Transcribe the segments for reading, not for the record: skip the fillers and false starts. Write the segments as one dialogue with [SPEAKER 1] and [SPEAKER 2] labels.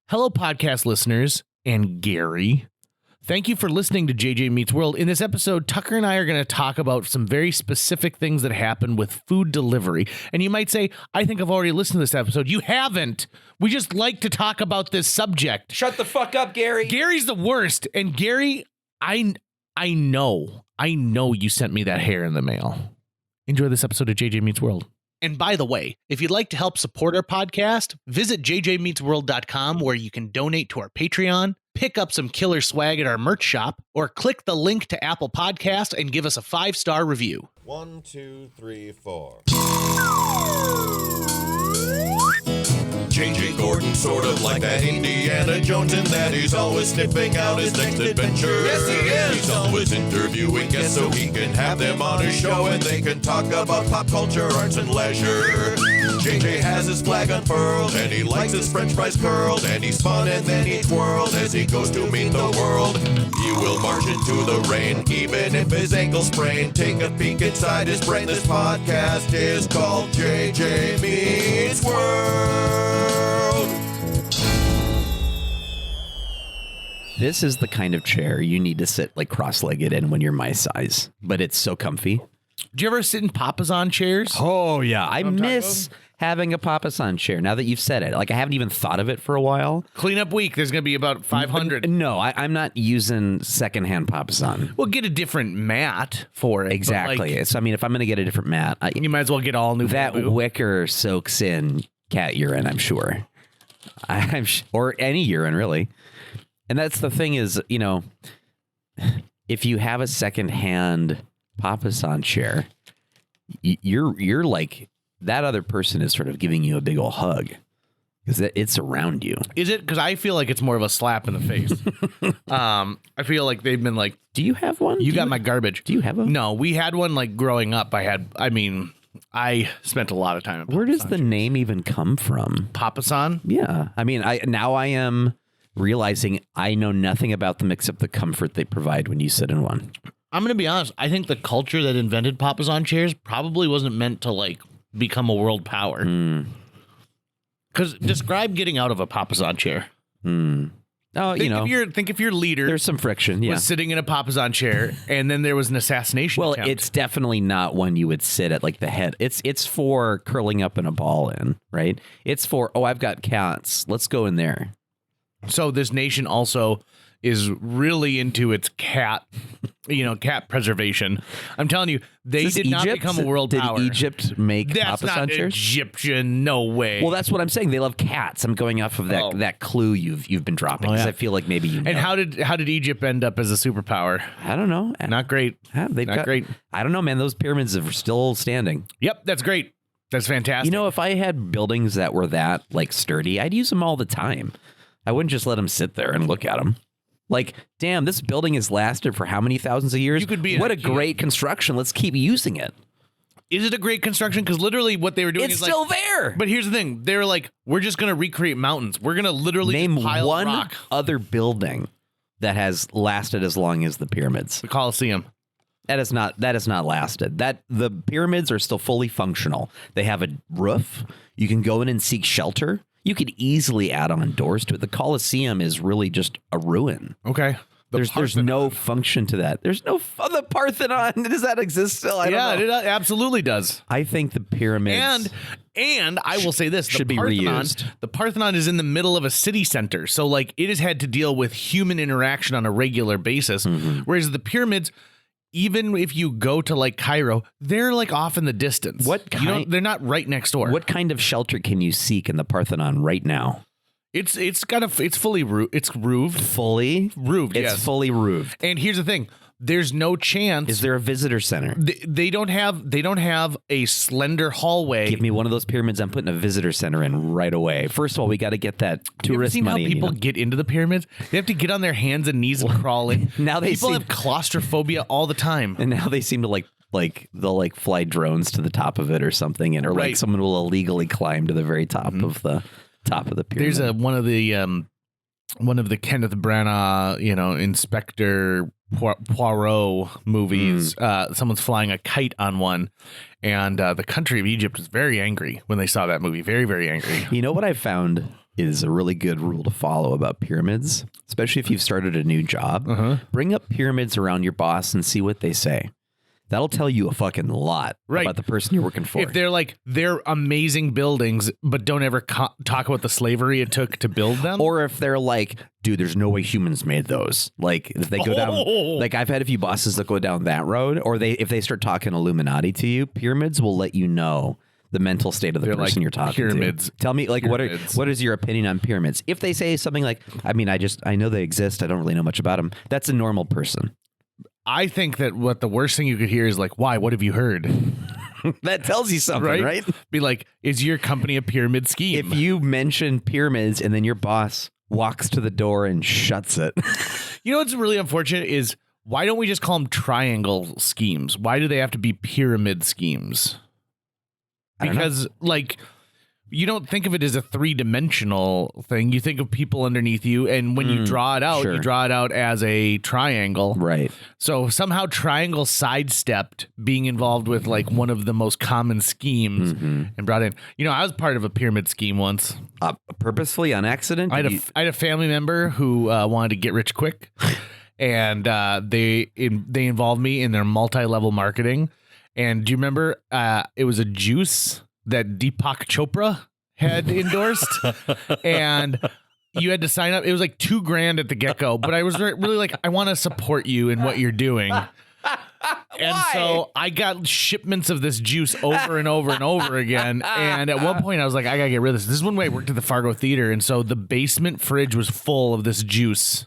[SPEAKER 1] Hello, podcast listeners, and Gary. Thank you for listening to JJ Meets World. In this episode, Tucker and I are going to talk about some very specific things that happen with food delivery. And you might say, I think I've already listened to this episode. You haven't. We just like to talk about this subject.
[SPEAKER 2] Shut the fuck up, Gary.
[SPEAKER 1] Gary's the worst. And Gary, I know you sent me that hair in the mail. Enjoy this episode of JJ Meets World. And by the way, if you'd like to help support our podcast, visit jjmeetsworld.com where you can donate to our Patreon, pick up some killer swag at our merch shop, or click the link to Apple Podcast and give us a 5-star review.
[SPEAKER 3] 1, 2, 3, 4. J.J. Gordon, sort of like that Indiana Jones, in that he's always sniffing out his next adventure. Yes, he is. He's always interviewing guests so he can have them on his show and they can talk about pop culture, arts, and leisure. J.J. has his flag unfurled and he likes his french fries curled, and he's fun and then he twirled as he goes to meet the world. He will march into the rain even if his ankle sprained. Take a peek inside his brain. This podcast is called JJ Meets World.
[SPEAKER 2] This is the kind of chair you need to sit like cross-legged in when you're my size, but it's so comfy.
[SPEAKER 1] Do you ever sit in Papasan chairs?
[SPEAKER 2] Oh, yeah. I miss having a Papasan chair now that you've said it. Like, I haven't even thought of it for a while.
[SPEAKER 1] Cleanup week, there's going to be about 500.
[SPEAKER 2] No, I'm not using secondhand Papasan.
[SPEAKER 1] Well, get a different mat for it.
[SPEAKER 2] Exactly.
[SPEAKER 1] Like,
[SPEAKER 2] So, I mean, if I'm going to get a different mat,
[SPEAKER 1] you might as well get all new.
[SPEAKER 2] that
[SPEAKER 1] bamboo.
[SPEAKER 2] wicker soaks in cat urine, I'm sure. Or any urine, really. And that's the thing is, you know, if you have a secondhand Papasan chair, you're like, that other person is sort of giving you a big old hug because it's around you.
[SPEAKER 1] Is it? Because I feel like it's more of a slap in the face. I feel like they've been like,
[SPEAKER 2] do you have one?
[SPEAKER 1] You got my garbage.
[SPEAKER 2] Do you have one?
[SPEAKER 1] No, we had one like growing up. I spent a lot of time.
[SPEAKER 2] Where does the name even come from?
[SPEAKER 1] Papasan?
[SPEAKER 2] Yeah. I mean, I am realizing I know nothing about them except the comfort they provide when you sit in one.
[SPEAKER 1] I'm going to be honest. I think the culture that invented Papasan chairs probably wasn't meant to like become a world power. Because describe getting out of a Papasan chair.
[SPEAKER 2] Oh,
[SPEAKER 1] Think if your leader
[SPEAKER 2] there's some friction. Yeah.
[SPEAKER 1] was sitting in a Papasan chair and then there was an assassination
[SPEAKER 2] Well,
[SPEAKER 1] attempt.
[SPEAKER 2] it's definitely not one you would sit at like the head. It's for curling up in a ball in, right? It's for, I've got cats. Let's go in there.
[SPEAKER 1] So this nation also is really into its cat preservation. I'm telling you, they did not become a world power.
[SPEAKER 2] Did Egypt make
[SPEAKER 1] That's not
[SPEAKER 2] Papasan chairs?
[SPEAKER 1] Egyptian. No way.
[SPEAKER 2] Well, that's what I'm saying. They love cats. I'm going off of that clue you've been dropping because I feel like maybe you know.
[SPEAKER 1] And how did Egypt end up as a superpower?
[SPEAKER 2] I don't know.
[SPEAKER 1] Not great. Not great.
[SPEAKER 2] I don't know, man. Those pyramids are still standing.
[SPEAKER 1] Yep, that's great. That's fantastic.
[SPEAKER 2] You know, if I had buildings that were that like sturdy, I'd use them all the time. I wouldn't just let them sit there and look at them. Like, damn, this building has lasted for how many thousands of years?
[SPEAKER 1] You could be
[SPEAKER 2] what a great construction. Let's keep using it.
[SPEAKER 1] Is it a great construction? Because literally what they were doing
[SPEAKER 2] it's
[SPEAKER 1] is
[SPEAKER 2] still
[SPEAKER 1] like,
[SPEAKER 2] there.
[SPEAKER 1] But here's the thing. They were like, we're just going to recreate mountains. We're going to literally
[SPEAKER 2] name
[SPEAKER 1] just pile
[SPEAKER 2] one
[SPEAKER 1] rock.
[SPEAKER 2] other building that has lasted as long as the pyramids.
[SPEAKER 1] The Colosseum.
[SPEAKER 2] That has not lasted. That the pyramids are still fully functional. They have a roof. You can go in and seek shelter. You could easily add on doors to it. The Colosseum is really just a ruin.
[SPEAKER 1] Okay.
[SPEAKER 2] There's no function to that. There's no the Parthenon. Does that exist still? I don't know.
[SPEAKER 1] It absolutely does.
[SPEAKER 2] I think the pyramids
[SPEAKER 1] and I will say this:
[SPEAKER 2] should be reused.
[SPEAKER 1] The Parthenon is in the middle of a city center, so like it has had to deal with human interaction on a regular basis. Whereas the pyramids, even if you go to like Cairo, they're like off in the distance. They're not right next door.
[SPEAKER 2] What kind of shelter can you seek in the Parthenon right now?
[SPEAKER 1] It's fully roofed. It's roofed.
[SPEAKER 2] Fully roofed. It's
[SPEAKER 1] yes.
[SPEAKER 2] fully roofed.
[SPEAKER 1] And here's the thing: there's no chance.
[SPEAKER 2] Is there a visitor center?
[SPEAKER 1] They don't have a slender hallway.
[SPEAKER 2] Give me one of those pyramids. I'm putting a visitor center in right away. First of all, we got to get that tourist
[SPEAKER 1] money.
[SPEAKER 2] money.
[SPEAKER 1] How people get into the pyramids? They have to get on their hands and knees and crawl in.
[SPEAKER 2] Now
[SPEAKER 1] people have claustrophobia all the time,
[SPEAKER 2] and now they seem to like they'll fly drones to the top of it or something, or like someone will illegally climb to the very top of the pyramid.
[SPEAKER 1] There's one of the Kenneth Branagh, Inspector Poirot movies. Someone's flying a kite on one, and the country of Egypt was very angry when they saw that movie. Very, very angry.
[SPEAKER 2] You know what I found is a really good rule to follow about pyramids, especially if you've started a new job. Bring up pyramids around your boss and see what they say. That'll tell you a fucking lot about the person you're working for.
[SPEAKER 1] If they're amazing buildings, but don't ever talk about the slavery it took to build them.
[SPEAKER 2] Or if they're like, dude, there's no way humans made those. Like if they go down, like I've had a few bosses that go down that road, or if they start talking Illuminati to you, pyramids will let you know the mental state of the person you're talking
[SPEAKER 1] to.
[SPEAKER 2] Tell me, like, what is your opinion on pyramids? If they say something like, I mean, I know they exist. I don't really know much about them. That's a normal person.
[SPEAKER 1] I think that what the worst thing you could hear is like, why? What have you heard?
[SPEAKER 2] That tells you something, right?
[SPEAKER 1] Be like, is your company a pyramid scheme?
[SPEAKER 2] If you mention pyramids and then your boss walks to the door and shuts it.
[SPEAKER 1] You know what's really unfortunate is why don't we just call them triangle schemes? Why do they have to be pyramid schemes? Because like you don't think of it as a 3-dimensional thing. You think of people underneath you, and when you draw it out, you draw it out as a triangle.
[SPEAKER 2] Right.
[SPEAKER 1] So somehow triangle sidestepped being involved with like one of the most common schemes and brought in. You know, I was part of a pyramid scheme once.
[SPEAKER 2] Purposefully, on accident?
[SPEAKER 1] I had a family member who wanted to get rich quick, and they involved me in their multi-level marketing. And do you remember it was a juice that Deepak Chopra had endorsed, and you had to sign up. It was like $2,000 at the get-go, but I was really like, I want to support you in what you're doing. And so I got shipments of this juice over and over and over again. And at one point I was like, I gotta get rid of this. This is when I worked at the Fargo Theater. And so the basement fridge was full of this juice.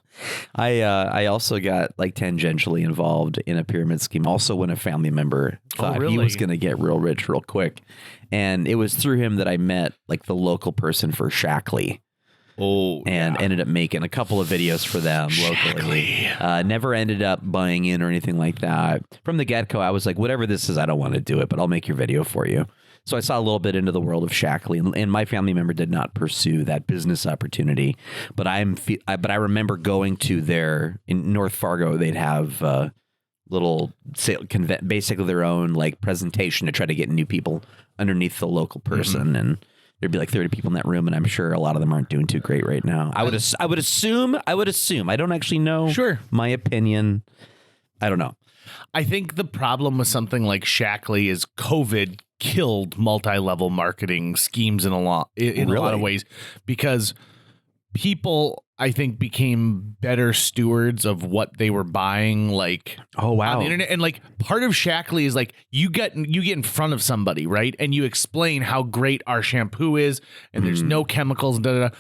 [SPEAKER 2] I also got like tangentially involved in a pyramid scheme. Also when a family member thought he was going to get real rich real quick. And it was through him that I met like the local person for Shackley. And ended up making a couple of videos for them locally. Never ended up buying in or anything like that. From the get-go, I was like, whatever this is, I don't want to do it, but I'll make your video for you. So I saw a little bit into the world of Shackley, and my family member did not pursue that business opportunity. But I remember going to in North Fargo, they'd have little basically their own like presentation to try to get new people underneath the local person, and there'd be like 30 people in that room, and I'm sure a lot of them aren't doing too great right now. I would assume. I don't actually know.
[SPEAKER 1] Sure.
[SPEAKER 2] My opinion. I don't know.
[SPEAKER 1] I think the problem with something like Shackley is COVID killed multi-level marketing schemes in a lot of ways, because people, I think, became better stewards of what they were buying, like on the internet. And like part of Shackley is like you get in front of somebody, right? And you explain how great our shampoo is, and there's no chemicals and da.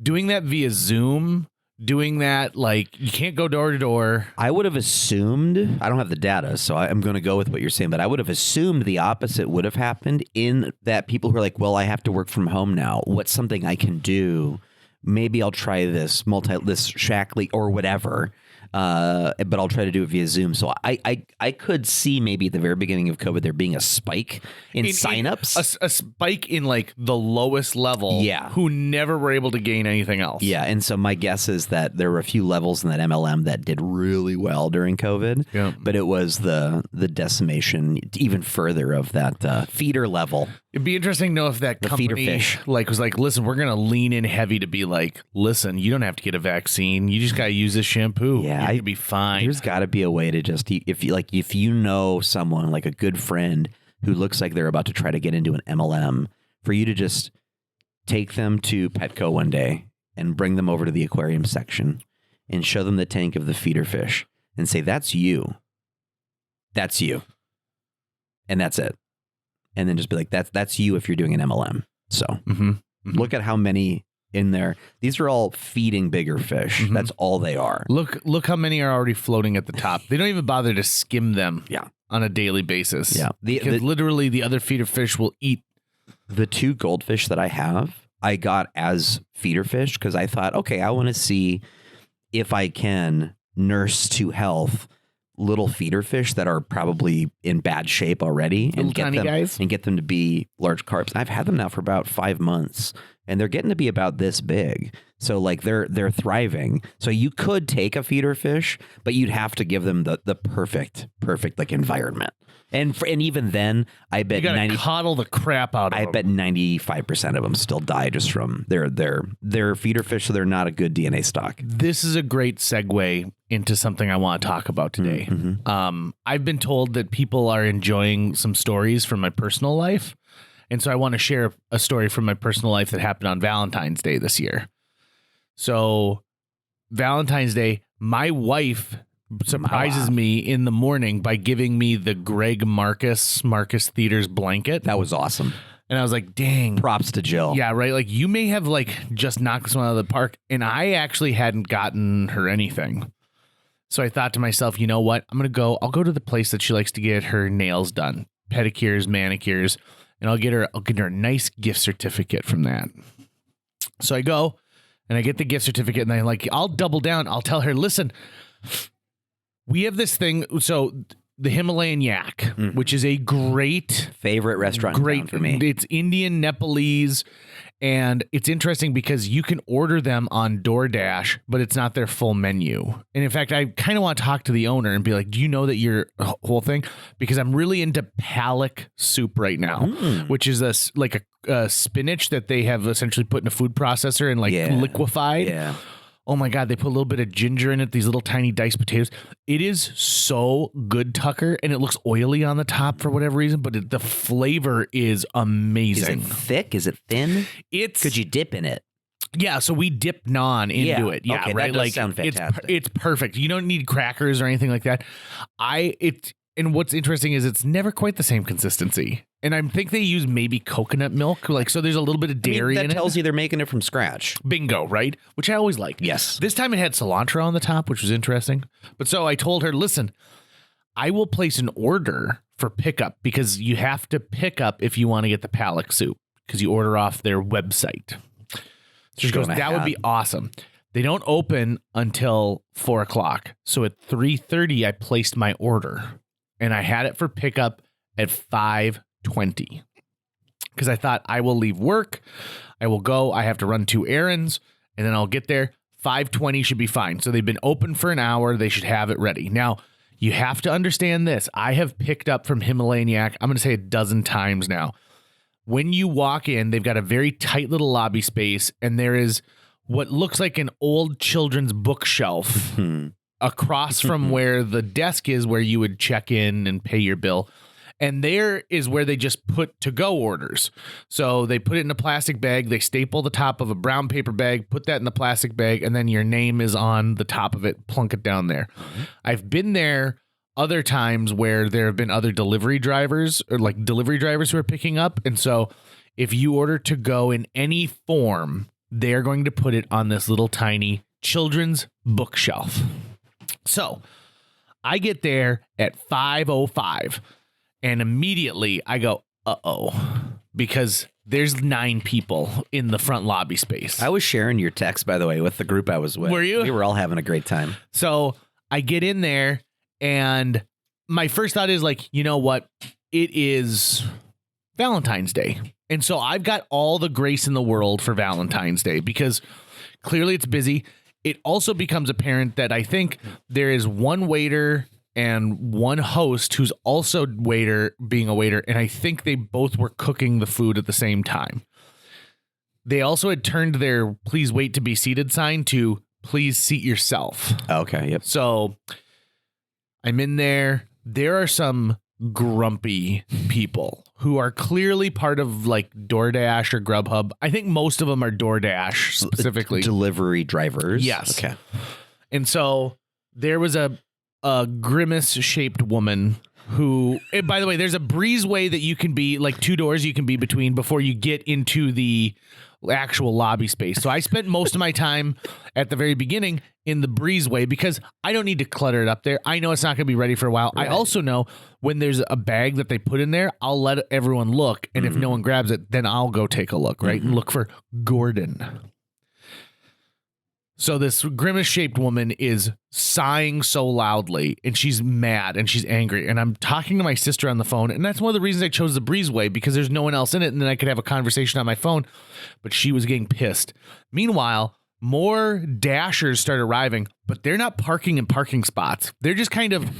[SPEAKER 1] Doing that via Zoom, doing that, like you can't go door to door. I
[SPEAKER 2] would have assumed, I don't have the data, so I'm going to go with what you're saying, but I would have assumed the opposite would have happened, in that people who are like, well, I have to work from home now. What's something I can do? Maybe I'll try this Shackley or whatever, but I'll try to do it via Zoom. So I could see maybe at the very beginning of COVID there being a spike in signups,
[SPEAKER 1] a spike in like the lowest level, who never were able to gain anything else.
[SPEAKER 2] Yeah, and so my guess is that there were a few levels in that MLM that did really well during COVID, but it was the decimation even further of that feeder level.
[SPEAKER 1] It'd be interesting to know if that company was like, listen, we're going to lean in heavy to be like, listen, you don't have to get a vaccine. You just got to use this shampoo. Yeah, you'll be fine.
[SPEAKER 2] There's got to be a way to just, if you know someone, like a good friend who looks like they're about to try to get into an MLM, for you to just take them to Petco one day and bring them over to the aquarium section and show them the tank of the feeder fish and say, that's you. That's you. And that's it. And then just be like, that's you if you're doing an MLM. So look at how many in there. These are all feeding bigger fish. That's all they are.
[SPEAKER 1] Look how many are already floating at the top. They don't even bother to skim them on a daily basis.
[SPEAKER 2] Yeah.
[SPEAKER 1] Because literally the other feeder fish will eat.
[SPEAKER 2] The 2 goldfish that I have, I got as feeder fish because I thought, okay, I want to see if I can nurse to health little feeder fish that are probably in bad shape already, and get them to be large carps. I've had them now for about 5 months, and they're getting to be about this big. So like they're thriving. So you could take a feeder fish, but you'd have to give them the perfect like environment. And even then, I bet
[SPEAKER 1] You gotta coddle the crap out of them.
[SPEAKER 2] I bet 95% of them still die just from their feeder fish, so they're not a good DNA stock.
[SPEAKER 1] This is a great segue into something I want to talk about today. I've been told that people are enjoying some stories from my personal life, and so I want to share a story from my personal life that happened on Valentine's Day this year. So, Valentine's Day, my wife surprises me in the morning by giving me the Greg Marcus Theaters blanket.
[SPEAKER 2] That was awesome.
[SPEAKER 1] And I was like, dang.
[SPEAKER 2] Props to Jill.
[SPEAKER 1] Yeah, right. Like, you may have like just knocked this one out of the park, and I actually hadn't gotten her anything. So I thought to myself, you know what? I'll go to the place that she likes to get her nails done, pedicures, manicures, and I'll get her a nice gift certificate from that. So I go and I get the gift certificate, and I'll double down. I'll tell her, listen, we have this thing. So the Himalayan Yak, which is a great
[SPEAKER 2] favorite restaurant in town for me.
[SPEAKER 1] It's Indian, Nepalese, and it's interesting because you can order them on DoorDash, but it's not their full menu. And in fact, I kind of want to talk to the owner and be like, do you know that your whole thing? Because I'm really into Palak soup right now, which is a spinach that they have essentially put in a food processor and liquefied. Yeah. Oh my God, they put a little bit of ginger in it, these little tiny diced potatoes. It is so good, Tucker, and it looks oily on the top for whatever reason, but the flavor is amazing.
[SPEAKER 2] Is it thick? Is it thin? Could you dip in it?
[SPEAKER 1] Yeah, so we dip naan into it. Yeah,
[SPEAKER 2] okay,
[SPEAKER 1] right.
[SPEAKER 2] That does sound fantastic.
[SPEAKER 1] It's perfect. You don't need crackers or anything like that. And what's interesting is it's never quite the same consistency. And I think they use maybe coconut milk, so there's a little bit of dairy in it.
[SPEAKER 2] That tells you they're making it from scratch.
[SPEAKER 1] Bingo, right? Which I always like.
[SPEAKER 2] Yes.
[SPEAKER 1] This time it had cilantro on the top, which was interesting. But so I told her, listen, I will place an order for pickup because you have to pick up if you want to get the Palak soup because you order off their website. So she goes, that would be awesome. They don't open until 4:00. So at 3:30, I placed my order. And I had it for pickup at 5:20 because I thought I will leave work. I will go. I have to run 2 errands and then I'll get there. 5:20 should be fine. So they've been open for an hour. They should have it ready. Now, you have to understand this. I have picked up from Himalayan Yak, I'm going to say 12 times now. When you walk in, they've got a very tight little lobby space and there is what looks like an old children's bookshelf across from where the desk is where you would check in and pay your bill. And there is where they just put to-go orders. So they put it in a plastic bag. They staple the top of a brown paper bag, put that in the plastic bag, and then your name is on the top of it. Plunk it down there. I've been there other times where there have been other delivery drivers who are picking up. And so if you order to go in any form, they're going to put it on this little tiny children's bookshelf. So I get there at 5:05 and immediately I go, because there's 9 people in the front lobby space.
[SPEAKER 2] I was sharing your text, by the way, with the group I was with.
[SPEAKER 1] Were you?
[SPEAKER 2] We were all having a great time.
[SPEAKER 1] So I get in there and my first thought is you know what? It is Valentine's Day. And so I've got all the grace in the world for Valentine's Day because clearly it's busy. It also becomes apparent that I think there is one waiter and one host who's also being a waiter, and I think they both were cooking the food at the same time. They also had turned their "please wait to be seated" sign to "please seat yourself."
[SPEAKER 2] Okay, yep.
[SPEAKER 1] So I'm in there. There are some grumpy people who are clearly part of DoorDash or Grubhub. I think most of them are DoorDash specifically.
[SPEAKER 2] Delivery drivers.
[SPEAKER 1] Yes.
[SPEAKER 2] Okay.
[SPEAKER 1] And so there was a grimace-shaped woman who, and by the way, there's a breezeway that you can be, 2 doors you can be between before you get into the actual lobby space. So I spent most of my time at the very beginning in the breezeway because I don't need to clutter it up there. I know it's not going to be ready for a while. Right. I also know when there's a bag that they put in there, I'll let everyone look. And if no one grabs it, then I'll go take a look, right? And look for Gordon. So this grimace-shaped woman is sighing so loudly, and she's mad and she's angry. And I'm talking to my sister on the phone, and that's one of the reasons I chose the breezeway, because there's no one else in it, and then I could have a conversation on my phone. But she was getting pissed. Meanwhile, more Dashers start arriving, but they're not parking in parking spots. They're just kind of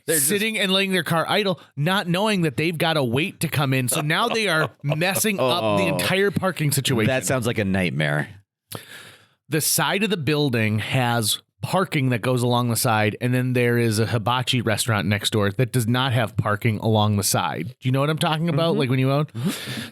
[SPEAKER 1] sitting and letting their car idle, not knowing that they've got to wait to come in. So now they are messing up the entire parking situation.
[SPEAKER 2] That sounds like a nightmare.
[SPEAKER 1] The side of the building has parking that goes along the side, and then there is a hibachi restaurant next door that does not have parking along the side. Do you know what I'm talking about? Like when you own?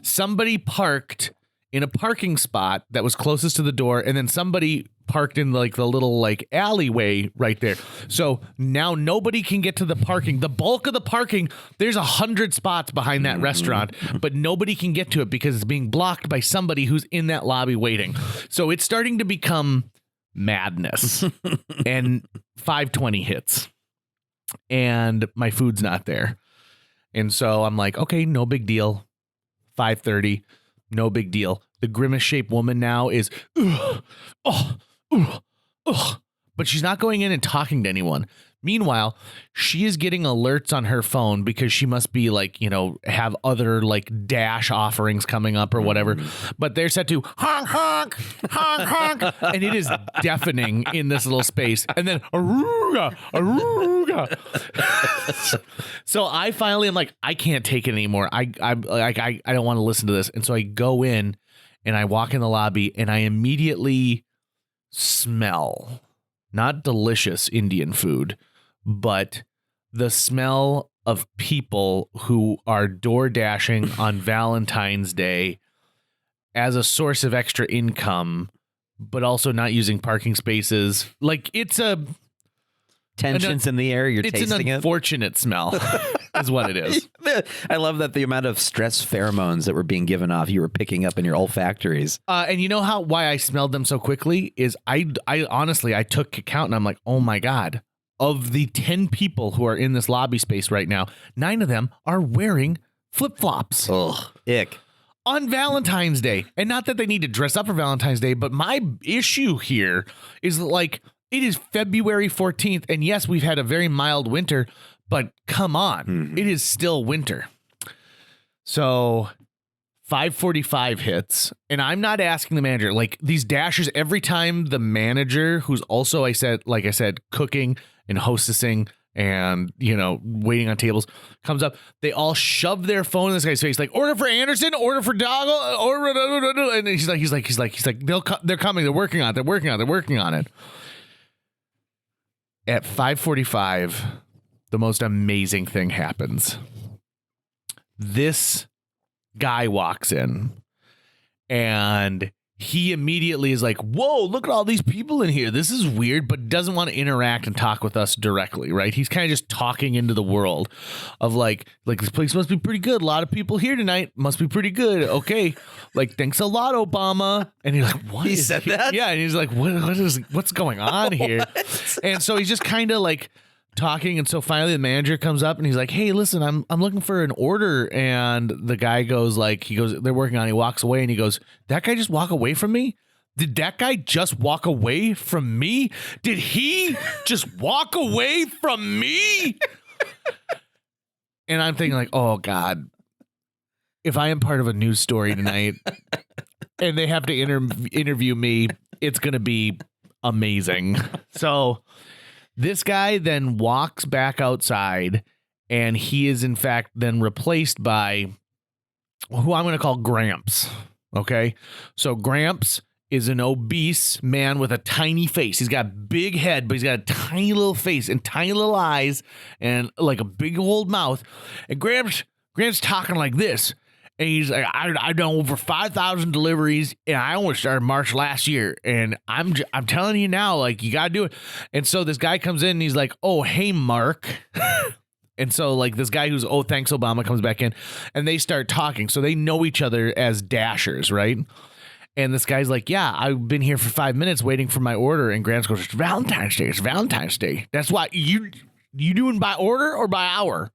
[SPEAKER 1] Somebody parked in a parking spot that was closest to the door, and then somebody parked in like the little like alleyway right there. So now nobody can get to the parking. The bulk of the parking, there's 100 spots behind that restaurant, but nobody can get to it because it's being blocked by somebody who's in that lobby waiting. So it's starting to become madness. And 5:20 hits, and my food's not there. And so I'm like, okay, no big deal. 5:30, no big deal. The grimace-shaped woman now is, but she's not going in and talking to anyone. Meanwhile, she is getting alerts on her phone because she must be like, you know, have other like Dash offerings coming up or whatever. But they're set to honk, honk, honk, honk. And it is deafening in this little space. And then aruga, aruga. So I finally am like, I can't take it anymore. I don't want to listen to this. And so I go in and I walk in the lobby and I immediately smell not delicious Indian food, but the smell of people who are door dashing on Valentine's Day as a source of extra income, but also not using parking spaces. Like it's a
[SPEAKER 2] Tensions in the air. You're tasting it.
[SPEAKER 1] It's an unfortunate smell is what it is.
[SPEAKER 2] I love that the amount of stress pheromones that were being given off, you were picking up in your olfactories.
[SPEAKER 1] And you know why I smelled them so quickly is I honestly, I took account and I'm like, oh my God, of the 10 people who are in this lobby space right now, 9 of them are wearing flip-flops.
[SPEAKER 2] Ugh, ick.
[SPEAKER 1] On Valentine's Day. And not that they need to dress up for Valentine's Day, but my issue here is like, it is February 14th, and yes, we've had a very mild winter, but come on, it is still winter. So 5:45 hits, and I'm not asking the manager. Like these Dashers, every time the manager, who's also, like I said, cooking and hostessing and, you know, waiting on tables, comes up, they all shove their phone in this guy's face, like, order for Anderson, order for Doggle, order, and he's like, they're coming, they're working on it. At 5:45, the most amazing thing happens. This guy walks in, and he immediately is like, whoa, look at all these people in here. This is weird, but doesn't want to interact and talk with us directly, right? He's kind of just talking into the world of like this place must be pretty good. A lot of people here tonight. Must be pretty good. Okay. Like, thanks a lot, Obama. And he's like, what?
[SPEAKER 2] He said that?
[SPEAKER 1] Yeah. And he's like, what's going on here? And so he's just kind of like talking, and so finally the manager comes up and he's like, hey, listen, I'm looking for an order. And the guy goes, they're working on it. He walks away and he goes, that guy just walk away from me? Did that guy just walk away from me? Did he just walk away from me? And I'm thinking like, oh God, if I am part of a news story tonight and they have to interview me, it's going to be amazing. So this guy then walks back outside, and he is in fact then replaced by who I'm going to call Gramps. Okay. So Gramps is an obese man with a tiny face. He's got a big head, but he's got a tiny little face and tiny little eyes and like a big old mouth. And Gramps talking like this. And he's like, I've done over 5,000 deliveries, and I only started March last year. And I'm telling you now, like, you got to do it. And so this guy comes in and he's like, oh, hey, Mark. And so like this guy who's, oh, thanks, Obama, comes back in, and they start talking. So they know each other as Dashers, right? And this guy's like, yeah, I've been here for 5 minutes waiting for my order. And Grant goes, it's Valentine's Day. It's Valentine's Day. That's why you doing by order or by hour?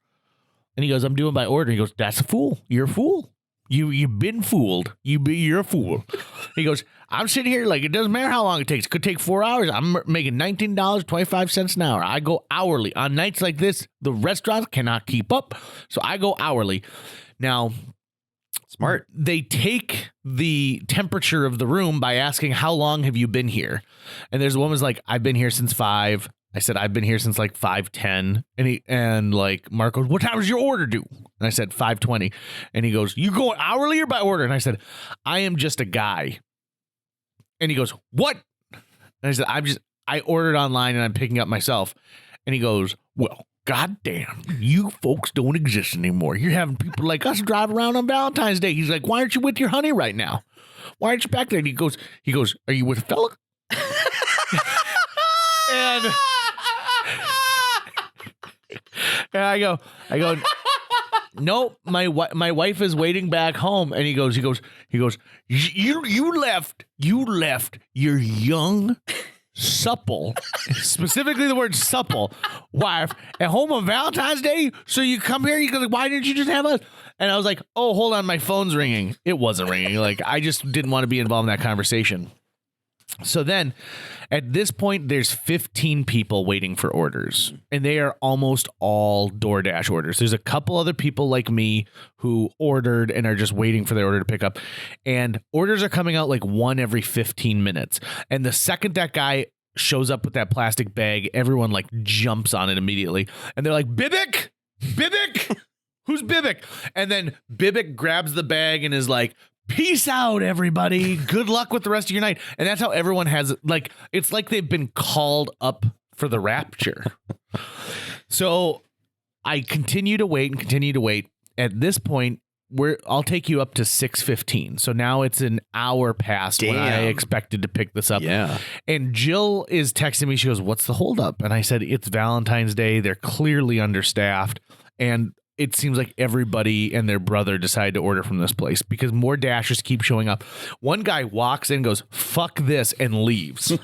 [SPEAKER 1] And he goes, I'm doing by order. He goes, that's a fool. You're a fool. You've been fooled. You're a fool. He goes, I'm sitting here like it doesn't matter how long it takes. It could take 4 hours. I'm making $19.25 an hour. I go hourly. On nights like this, the restaurants cannot keep up, so I go hourly. Now,
[SPEAKER 2] Smart.
[SPEAKER 1] they take the temperature of the room by asking, how long have you been here? And there's a woman's like, I've been here since 5. I said, I've been here since like 5:10. And like Mark goes, what time was your order due? And I said 5:20. And he goes, you going hourly or by order? And I said, I am just a guy. And he goes, what? And I said, I ordered online and I'm picking up myself. And he goes, well, goddamn, you folks don't exist anymore. You're having people like us drive around on Valentine's Day. He's like, why aren't you with your honey right now? Why aren't you back there? And he goes, are you with a fella? And I go, nope, my wife is waiting back home. And he goes, you left your young, supple, specifically the word supple, wife at home on Valentine's Day. So you come here, you go, why didn't you just have us? And I was like, oh, hold on, my phone's ringing. It wasn't ringing. Like, I just didn't want to be involved in that conversation. So then at this point, there's 15 people waiting for orders, and they are almost all DoorDash orders. There's a couple other people like me who ordered and are just waiting for their order to pick up, and orders are coming out like one every 15 minutes. And the second that guy shows up with that plastic bag, everyone like jumps on it immediately. And they're like, Bibic, who's Bibic? And then Bibic grabs the bag and is like, peace out, everybody. Good luck with the rest of your night. And that's how everyone has, like, it's like they've been called up for the rapture. So I continue to wait. At this point, I'll take you up to 6:15. So now it's an hour past when I expected to pick this up.
[SPEAKER 2] Yeah.
[SPEAKER 1] And Jill is texting me. She goes, what's the holdup? And I said, it's Valentine's Day. They're clearly understaffed. And it seems like everybody and their brother decided to order from this place because more Dashers keep showing up. One guy walks in and goes, fuck this, and leaves.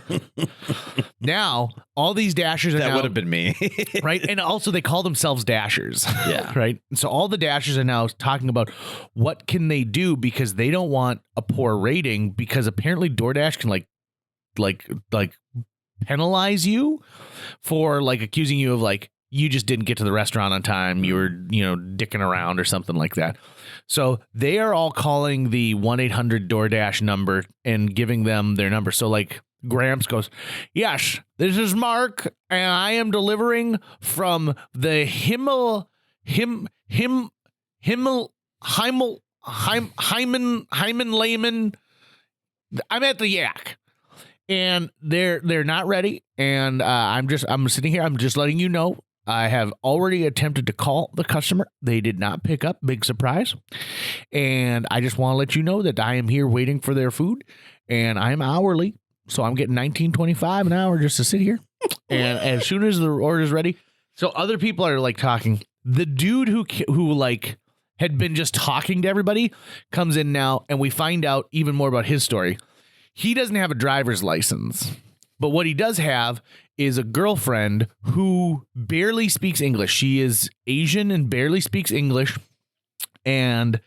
[SPEAKER 1] Now, all these Dashers are
[SPEAKER 2] That
[SPEAKER 1] now,
[SPEAKER 2] would have been me.
[SPEAKER 1] right? And also they call themselves Dashers.
[SPEAKER 2] Yeah.
[SPEAKER 1] Right? So all the Dashers are now talking about what can they do because they don't want a poor rating because apparently DoorDash can like penalize you for like accusing you of like, you just didn't get to the restaurant on time. You were, dicking around or something like that. So they are all calling the 1-800 DoorDash number and giving them their number. So like Gramps goes, yes, this is Mark, and I am delivering from the Hyman, Layman. I'm at the Yak. And they're not ready. And I'm sitting here. I'm just letting you know. I have already attempted to call the customer. They did not pick up. Big surprise. And I just want to let you know that I am here waiting for their food. And I'm hourly. So I'm getting $19.25 an hour just to sit here. And as soon as the order is ready. So other people are like talking. The dude who like had been just talking to everybody comes in now. And we find out even more about his story. He doesn't have a driver's license. But what he does have is a girlfriend who barely speaks English. She is Asian and barely speaks English. And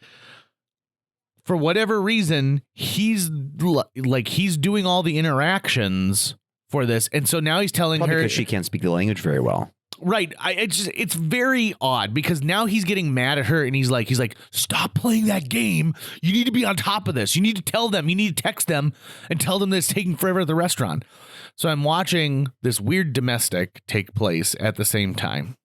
[SPEAKER 1] for whatever reason, he's doing all the interactions for this. And so now he's telling her
[SPEAKER 2] because she can't speak the language very well.
[SPEAKER 1] Right. It's very odd because now he's getting mad at her and he's like, stop playing that game. You need to be on top of this. You need to tell them. You need to text them and tell them that it's taking forever at the restaurant. So I'm watching this weird domestic take place at the same time.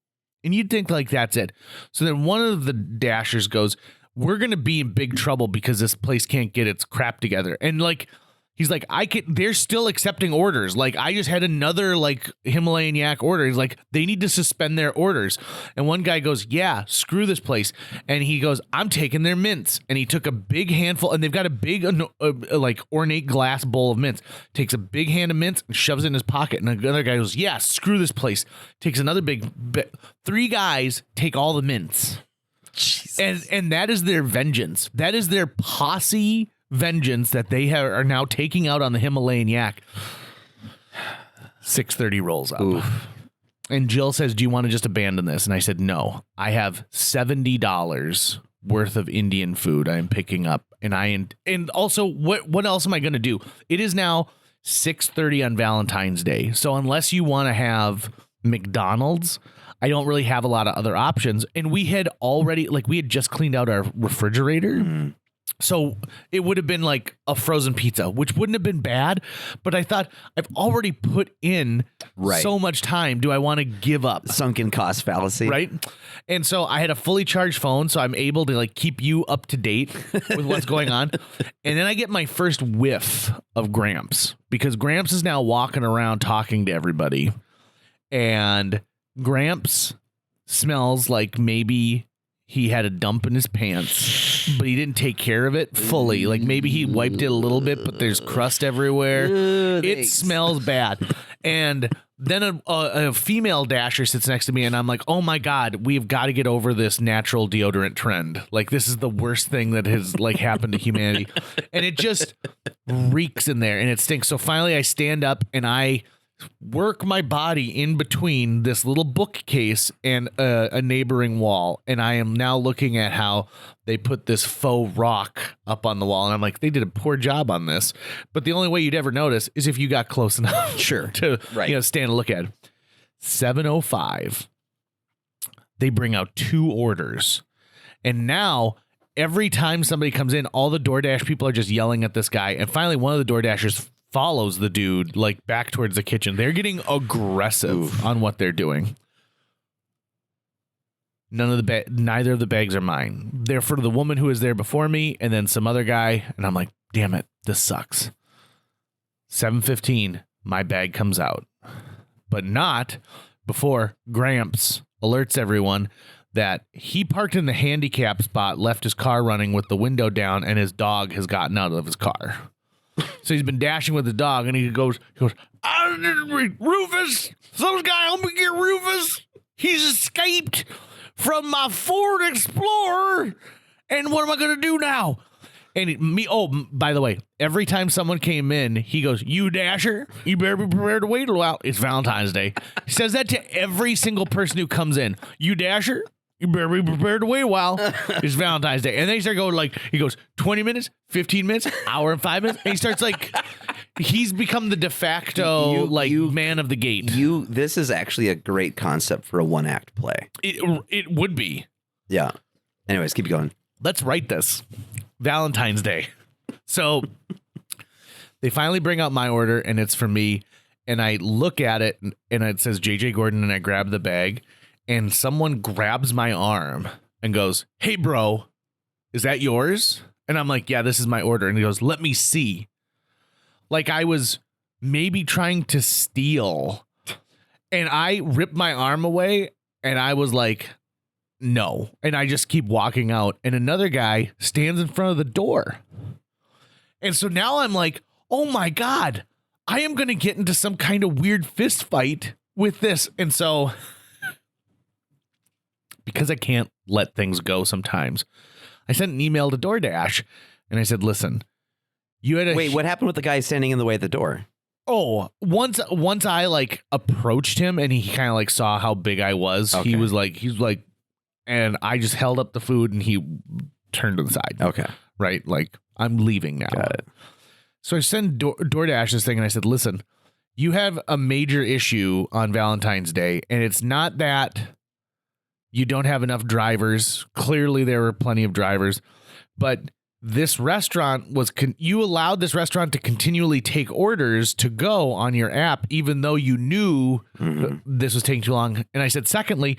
[SPEAKER 1] And you'd think like that's it. So then one of the Dashers goes, we're going to be in big trouble because this place can't get its crap together. And like, he's like, they're still accepting orders. Like, I just had another like Himalayan Yak order. He's like, they need to suspend their orders. And one guy goes, yeah, screw this place. And he goes, I'm taking their mints. And he took a big handful, and they've got a big like ornate glass bowl of mints. Takes a big hand of mints and shoves it in his pocket. And another guy goes, yeah, screw this place. Takes another big 3 guys take all the mints. Jesus. And that is their vengeance. That is their posse vengeance that they are now taking out on the Himalayan Yak. 6:30 rolls up. Oof. And Jill says, do you want to just abandon this? And I said, no, I have $70 worth of Indian food I'm picking up. And also, what else am I going to do? It is now 6:30 on Valentine's Day. So unless you want to have McDonald's, I don't really have a lot of other options. And we had just cleaned out our refrigerator. So it would have been like a frozen pizza, which wouldn't have been bad. But I thought, I've already put in so much time. Do I want to give up?
[SPEAKER 2] Sunken cost fallacy.
[SPEAKER 1] Right. And so I had a fully charged phone, so I'm able to like keep you up to date with what's going on. And then I get my first whiff of Gramps, because Gramps is now walking around talking to everybody. And Gramps smells like maybe he had a dump in his pants, but he didn't take care of it fully. Like maybe he wiped it a little bit, but there's crust everywhere. It smells bad. And then a female dasher sits next to me, and I'm like, oh my God, we've got to get over this natural deodorant trend. Like, this is the worst thing that has like happened to humanity. And it just reeks in there and it stinks. So finally I stand up and I work my body in between this little bookcase and a neighboring wall, and I am now looking at how they put this faux rock up on the wall, and I'm like, they did a poor job on this. But the only way you'd ever notice is if you got close enough to stand and look at it. 7:05, they bring out 2 orders, and now every time somebody comes in, all the DoorDash people are just yelling at this guy, and finally one of the DoorDashers follows the dude like back towards the kitchen. They're getting aggressive on what they're doing. Neither of the bags are mine. They're for the woman who was there before me and then some other guy. And I'm like, damn it, this sucks. 7:15, my bag comes out, but not before Gramps alerts everyone that he parked in the handicap spot, left his car running with the window down, and his dog has gotten out of his car. So he's been dashing with the dog, and he goes, Rufus, some guy help me get Rufus. He's escaped from my Ford Explorer, and what am I going to do now? And by the way, every time someone came in, he goes, you Dasher, you better be prepared to wait a while. It's Valentine's Day. He says that to every single person who comes in. You Dasher, you better be prepared to wait a while. It's Valentine's Day. And then he starts going he goes 20 minutes, 15 minutes, hour and 5 minutes. And he starts he's become the de facto man of the gate.
[SPEAKER 2] This is actually a great concept for a 1-act play.
[SPEAKER 1] It would be.
[SPEAKER 2] Yeah. Anyways, keep going.
[SPEAKER 1] Let's write this. Valentine's Day. So they finally bring out my order, and it's for me. And I look at it, and it says JJ Gordon, and I grab the bag. And someone grabs my arm and goes, hey, bro, is that yours? And I'm like, yeah, this is my order. And he goes, let me see. Like I was maybe trying to steal. And I ripped my arm away, and I was like, no. And I just keep walking out. And another guy stands in front of the door. And so now I'm like, oh, my God, I am going to get into some kind of weird fist fight with this. And so because I can't let things go sometimes, I sent an email to DoorDash and I said, listen, you had
[SPEAKER 2] Wait, what happened with the guy standing in the way at the door?
[SPEAKER 1] Oh, once I approached him and he kind of saw how big I was,
[SPEAKER 2] okay.
[SPEAKER 1] he was like, and I just held up the food and he turned to the side.
[SPEAKER 2] Okay.
[SPEAKER 1] Right. I'm leaving now.
[SPEAKER 2] Got it.
[SPEAKER 1] So I sent DoorDash this thing and I said, listen, you have a major issue on Valentine's Day, and it's not that you don't have enough drivers. Clearly, there were plenty of drivers, but this restaurant you allowed this restaurant to continually take orders to go on your app, even though you knew this was taking too long. And I said, secondly,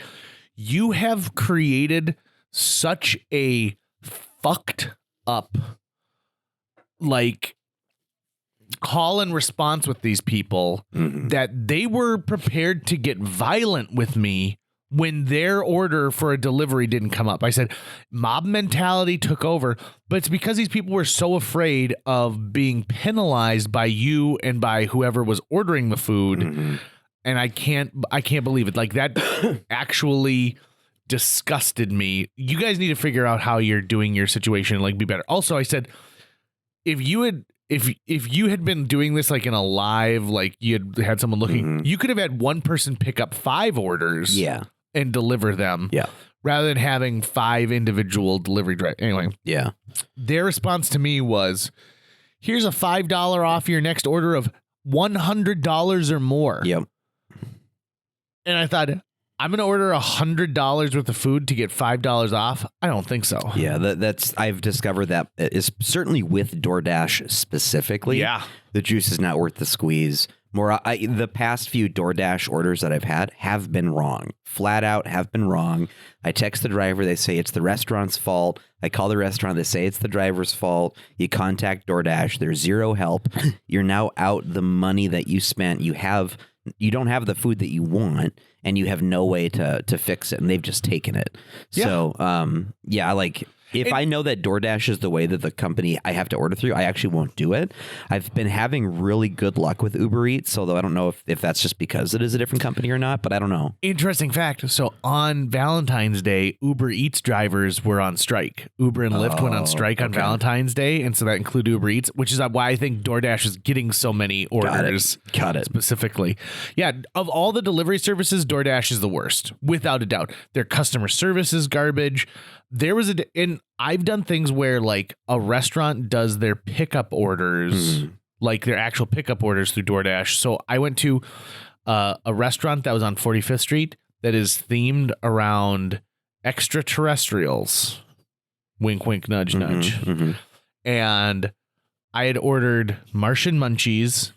[SPEAKER 1] you have created such a fucked up, call and response with these people that they were prepared to get violent with me when their order for a delivery didn't come up. I said, mob mentality took over, but it's because these people were so afraid of being penalized by you and by whoever was ordering the food. And I can't believe it. That actually disgusted me. You guys need to figure out how you're doing your situation and be better. Also, I said, if you had been doing this in a live, you had someone looking, you could have had one person pick up 5 orders.
[SPEAKER 2] Yeah.
[SPEAKER 1] And deliver them rather than having 5 individual delivery drivers. Anyway,
[SPEAKER 2] Yeah.
[SPEAKER 1] their response to me was, here's a $5 off your next order of $100 or more.
[SPEAKER 2] Yep.
[SPEAKER 1] And I thought, I'm going to order $100 worth of food to get $5 off. I don't think so.
[SPEAKER 2] Yeah, that's I've discovered that is certainly with DoorDash specifically.
[SPEAKER 1] Yeah.
[SPEAKER 2] The juice is not worth the squeeze. The past few DoorDash orders that I've had have been wrong. Flat out have been wrong. I text the driver. They say it's the restaurant's fault. I call the restaurant. They say it's the driver's fault. You contact DoorDash. There's zero help. You're now out the money that you spent. You don't have the food that you want, and you have no way to fix it, and they've just taken it.
[SPEAKER 1] Yeah.
[SPEAKER 2] So, if I know that DoorDash is the way that the company I have to order through, I actually won't do it. I've been having really good luck with Uber Eats, although I don't know if that's just because it is a different company or not, but I don't know.
[SPEAKER 1] Interesting fact. So on Valentine's Day, Uber Eats drivers were on strike. Uber and Lyft went on strike on Valentine's Day, and so that included Uber Eats, which is why I think DoorDash is getting so many orders.
[SPEAKER 2] Got it.
[SPEAKER 1] Specifically. Yeah, of all the delivery services, DoorDash is the worst, without a doubt. Their customer service is garbage. And I've done things where like a restaurant does their pickup orders, like their actual pickup orders through DoorDash. So I went to a restaurant that was on 45th Street that is themed around extraterrestrials. Wink, wink, nudge, nudge.
[SPEAKER 2] Mm-hmm.
[SPEAKER 1] And I had ordered Martian munchies.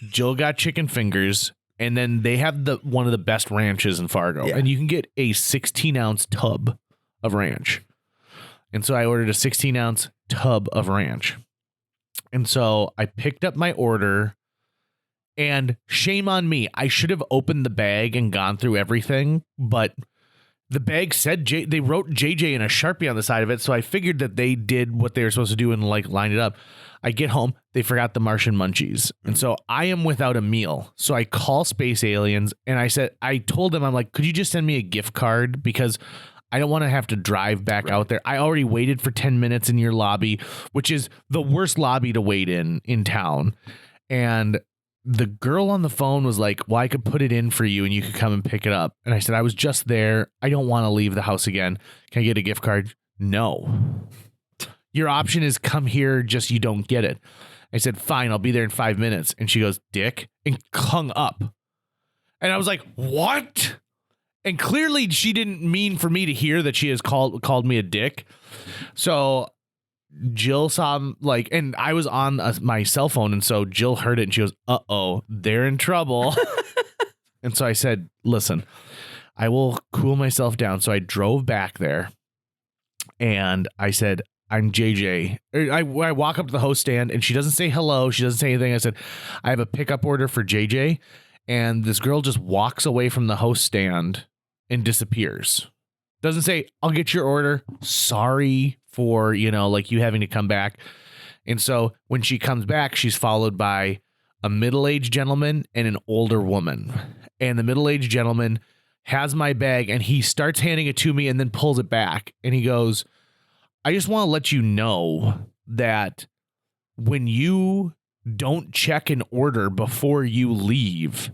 [SPEAKER 1] Jill got chicken fingers. And then they have one of the best ranches in Fargo.
[SPEAKER 2] Yeah.
[SPEAKER 1] And you can get a 16-ounce tub of ranch. And so I ordered a 16-ounce tub of ranch. And so I picked up my order, and shame on me. I should have opened the bag and gone through everything, but the bag said they wrote JJ in a Sharpie on the side of it, so I figured that they did what they were supposed to do and like lined it up. I get home, they forgot the Martian munchies. And so I am without a meal. So I call Space Aliens, and I told them, I'm like, could you just send me a gift card? Because I don't want to have to drive back out there. I already waited for 10 minutes in your lobby, which is the worst lobby to wait in town. And the girl on the phone was like, well, I could put it in for you and you could come and pick it up. And I said, I was just there. I don't want to leave the house again. Can I get a gift card? No. Your option is come here, just you don't get it. I said, fine, I'll be there in 5 minutes. And she goes, Dick, and hung up. And I was like, what? And clearly she didn't mean for me to hear that she has called me a dick. So Jill saw and I was on my cell phone. And so Jill heard it and she goes, uh-oh, they're in trouble. And so I said, listen, I will cool myself down. So I drove back there and I said, I'm JJ. I walk up to the host stand and she doesn't say hello. She doesn't say anything. I said, I have a pickup order for JJ. And this girl just walks away from the host stand and disappears. Doesn't say, I'll get your order. Sorry for, you having to come back. And so when she comes back, she's followed by a middle-aged gentleman and an older woman. And the middle-aged gentleman has my bag and he starts handing it to me and then pulls it back. And he goes, I just want to let you know that when you don't check an order before you leave,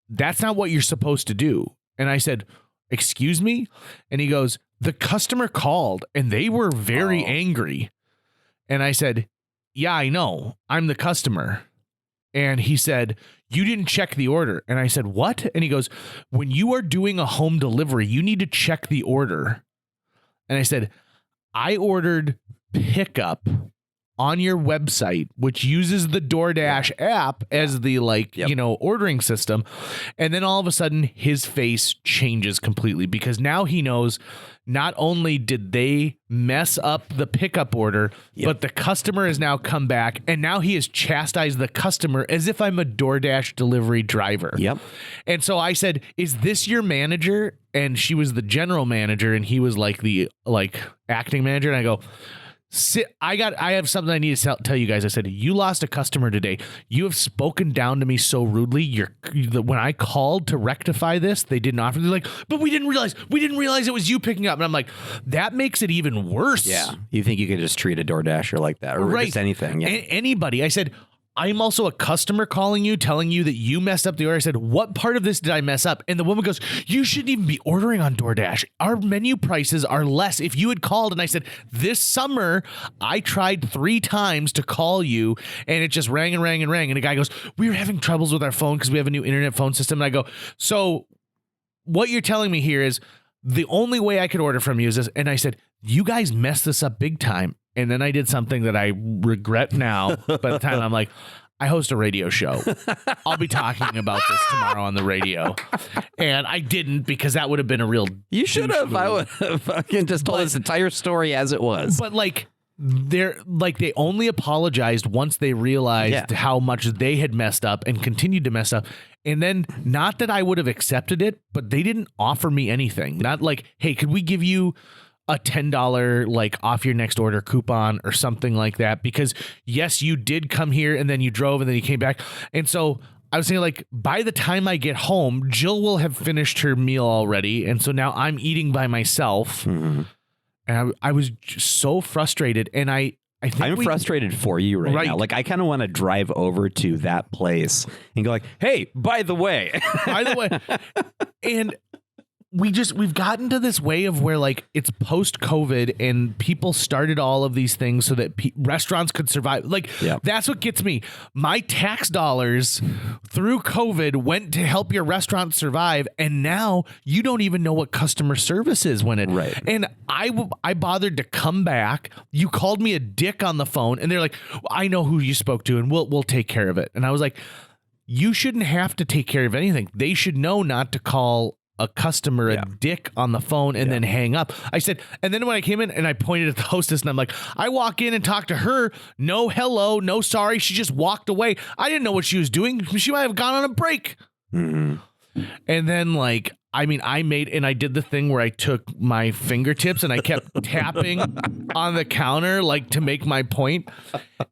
[SPEAKER 1] that's not what you're supposed to do. And I said, excuse me? And he goes, the customer called and they were very angry. And I said, yeah, I know. I'm the customer. And he said, you didn't check the order. And I said, what? And he goes, when you are doing a home delivery, you need to check the order. And I said, I ordered pickup on your website, which uses the DoorDash app as the ordering system. And then all of a sudden his face changes completely because now he knows not only did they mess up the pickup order, but the customer has now come back and now he has chastised the customer as if I'm a DoorDash delivery driver. Yep. And so I said, is this your manager? And she was the general manager and he was the acting manager. And I go, I have something I need to tell you guys. I said, you lost a customer today. You have spoken down to me so rudely. When I called to rectify this, they didn't offer. They're like, but we didn't realize it was you picking up. And I'm like, that makes it even worse.
[SPEAKER 2] Yeah. You think you could just treat a DoorDasher like that or just anything. Yeah.
[SPEAKER 1] Anybody. I said, I'm also a customer calling you, telling you that you messed up the order. I said, what part of this did I mess up? And the woman goes, you shouldn't even be ordering on DoorDash. Our menu prices are less. If you had called, and I said, this summer, I tried 3 times to call you, and it just rang and rang and rang. And the guy goes, we were having troubles with our phone because we have a new internet phone system. And I go, so what you're telling me here is the only way I could order from you is this. And I said, you guys messed this up big time. And then I did something that I regret now. By the time I'm like, I host a radio show. I'll be talking about this tomorrow on the radio. And I didn't, because that would have been a real.
[SPEAKER 2] You should have. I would have fucking just told this entire story as it was.
[SPEAKER 1] But like, they only apologized once they realized how much they had messed up and continued to mess up. And then, not that I would have accepted it, but they didn't offer me anything. Not like, hey, could we give you a $10 like off your next order coupon or something like that? Because yes, you did come here and then you drove and then you came back. And so I was saying, like, by the time I get home, Jill will have finished her meal already. And so now I'm eating by myself. Mm-hmm. And I was just so frustrated. And I think
[SPEAKER 2] I'm frustrated for you right now. Like, I kind of want to drive over to that place and go like, hey, by the way. And we've gotten to this way of where, like, it's post-COVID and people started all of these things so that restaurants could survive. Like, that's what gets me. My tax dollars through COVID went to help your restaurant survive, and now you don't even know what customer service is when it. Right.
[SPEAKER 1] And I bothered to come back. You called me a dick on the phone, and they're like, I know who you spoke to, and we'll take care of it. And I was like, you shouldn't have to take care of anything. They should know not to call a customer a dick on the phone and then hang up. I said, and then when I came in and I pointed at the hostess and I'm like, I walk in and talk to her. No hello, no sorry. She just walked away. I didn't know what she was doing. She might have gone on a break. Mm-hmm. And then, like, I did the thing where I took my fingertips and I kept tapping on the counter, like, to make my point.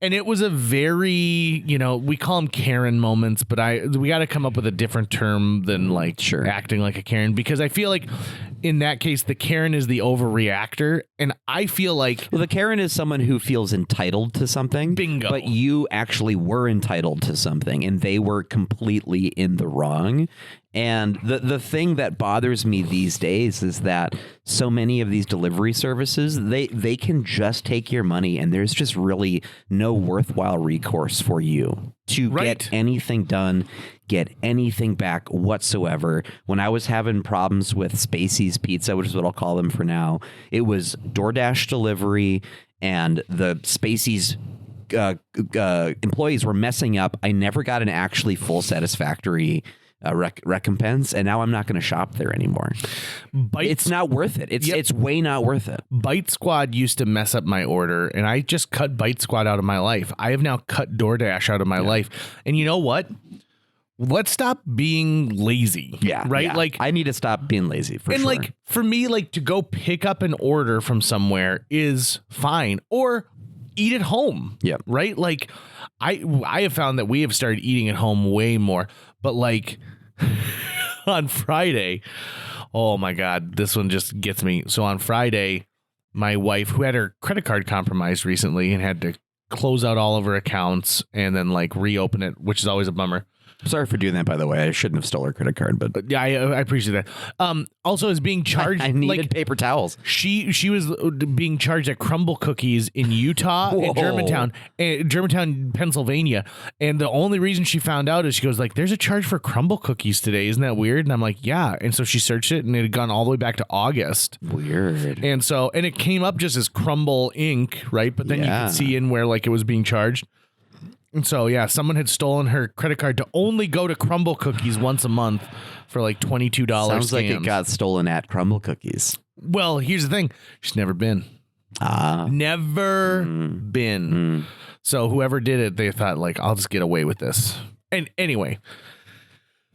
[SPEAKER 1] And it was a very, we call them Karen moments, but we got to come up with a different term than, like, acting like a Karen, because I feel like in that case, the Karen is the overreactor. And I feel like,
[SPEAKER 2] well, the Karen is someone who feels entitled to something.
[SPEAKER 1] Bingo.
[SPEAKER 2] But you actually were entitled to something and they were completely in the wrong. And the thing that bothers me these days is that so many of these delivery services, they can just take your money, and there's just really no worthwhile recourse for you to get anything done, get anything back whatsoever. When I was having problems with Spacey's Pizza, which is what I'll call them for now, it was DoorDash delivery, and the Spacey's employees were messing up. I never got an actually full satisfactory recompense, and now I'm not going to shop there anymore. It's not worth it. It's way not worth it.
[SPEAKER 1] Bite Squad used to mess up my order, and I just cut Bite Squad out of my life. I have now cut DoorDash out of my life. And you know what? Let's stop being lazy. Right?
[SPEAKER 2] Yeah.
[SPEAKER 1] Like,
[SPEAKER 2] I need to stop being lazy for sure.
[SPEAKER 1] And like, for me, like, to go pick up an order from somewhere is fine, or eat at home.
[SPEAKER 2] Yeah.
[SPEAKER 1] Right? Like, I have found that we have started eating at home way more, but like on Friday, oh my God, this one just gets me. So on Friday, my wife, who had her credit card compromised recently and had to close out all of her accounts and then, like, reopen it, which is always a bummer.
[SPEAKER 2] Sorry for doing that, by the way. I shouldn't have stolen her credit card, but
[SPEAKER 1] yeah, I appreciate that. Also, is being charged.
[SPEAKER 2] I needed paper towels.
[SPEAKER 1] She was being charged at Crumble Cookies in Utah and Germantown, Pennsylvania. And the only reason she found out is she goes like, "There's a charge for Crumble Cookies today. Isn't that weird?" And I'm like, "Yeah." And so she searched it, and it had gone all the way back to August.
[SPEAKER 2] Weird.
[SPEAKER 1] And it came up just as Crumble Inc., right? But then you could see in where, like, it was being charged. And so, yeah, someone had stolen her credit card to only go to Crumble Cookies once a month for like $22.
[SPEAKER 2] Sounds like it got stolen at Crumble Cookies.
[SPEAKER 1] Well, here's the thing. She's never been. Never been. So whoever did it, they thought, like, I'll just get away with this. And anyway,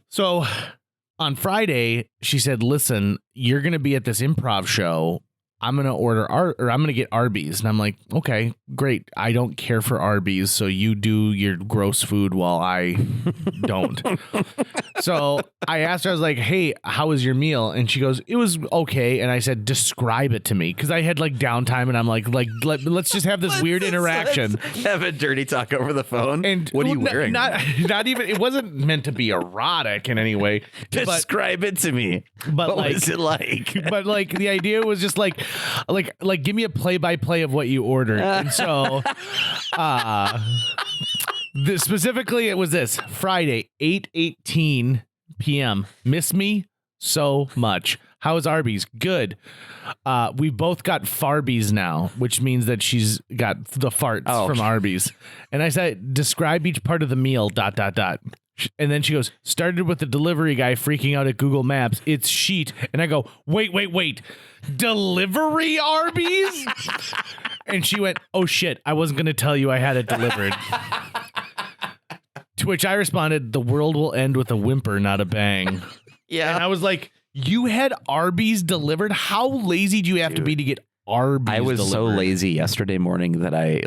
[SPEAKER 1] so on Friday, she said, listen, you're going to be at this improv show I'm going to get Arby's. And I'm like, okay, great. I don't care for Arby's. So you do your gross food while I don't. So I asked her, I was like, hey, how was your meal? And she goes, it was okay. And I said, describe it to me. Cause I had like downtime and I'm like, let's just have this weird interaction.
[SPEAKER 2] Have a dirty talk over the phone.
[SPEAKER 1] And
[SPEAKER 2] what are you wearing?
[SPEAKER 1] Not even, it wasn't meant to be erotic in any way.
[SPEAKER 2] Describe it to me.
[SPEAKER 1] But
[SPEAKER 2] what
[SPEAKER 1] like,
[SPEAKER 2] was it like?
[SPEAKER 1] But like the idea was just like give me a play-by-play of what you ordered. And so specifically it was this Friday, 8:18 p.m. Miss me so much. How is Arby's? Good. We both got Farbies now, which means that she's got the farts from Arby's. And I said, describe each part of the meal, ... And then she goes, started with the delivery guy freaking out at Google Maps. It's sheet. And I go, wait. Delivery Arby's? And she went, oh shit, I wasn't going to tell you I had it delivered. To which I responded, the world will end with a whimper, not a bang.
[SPEAKER 2] Yeah.
[SPEAKER 1] And I was like, you had Arby's delivered? How lazy do you have to be to get Arby's
[SPEAKER 2] I was
[SPEAKER 1] delivered?
[SPEAKER 2] so lazy yesterday morning that I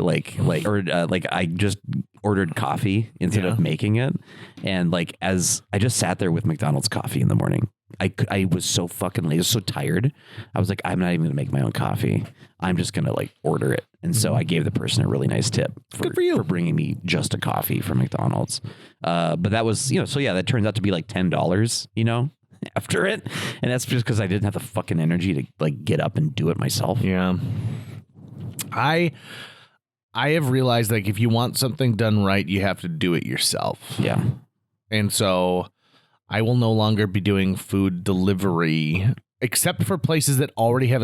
[SPEAKER 2] just ordered coffee instead of making it. And like, as I just sat there with McDonald's coffee in the morning, I was so fucking lazy, so tired. I was like, I'm not even gonna make my own coffee. I'm just gonna like order it. And so I gave the person a really nice tip for bringing me just a coffee from McDonald's. But that was, so yeah, that turns out to be like $10, after it. And that's just because I didn't have the fucking energy to like get up and do it myself.
[SPEAKER 1] Yeah. I have realized like if you want something done right, you have to do it yourself.
[SPEAKER 2] Yeah.
[SPEAKER 1] And so I will no longer be doing food delivery except for places that already have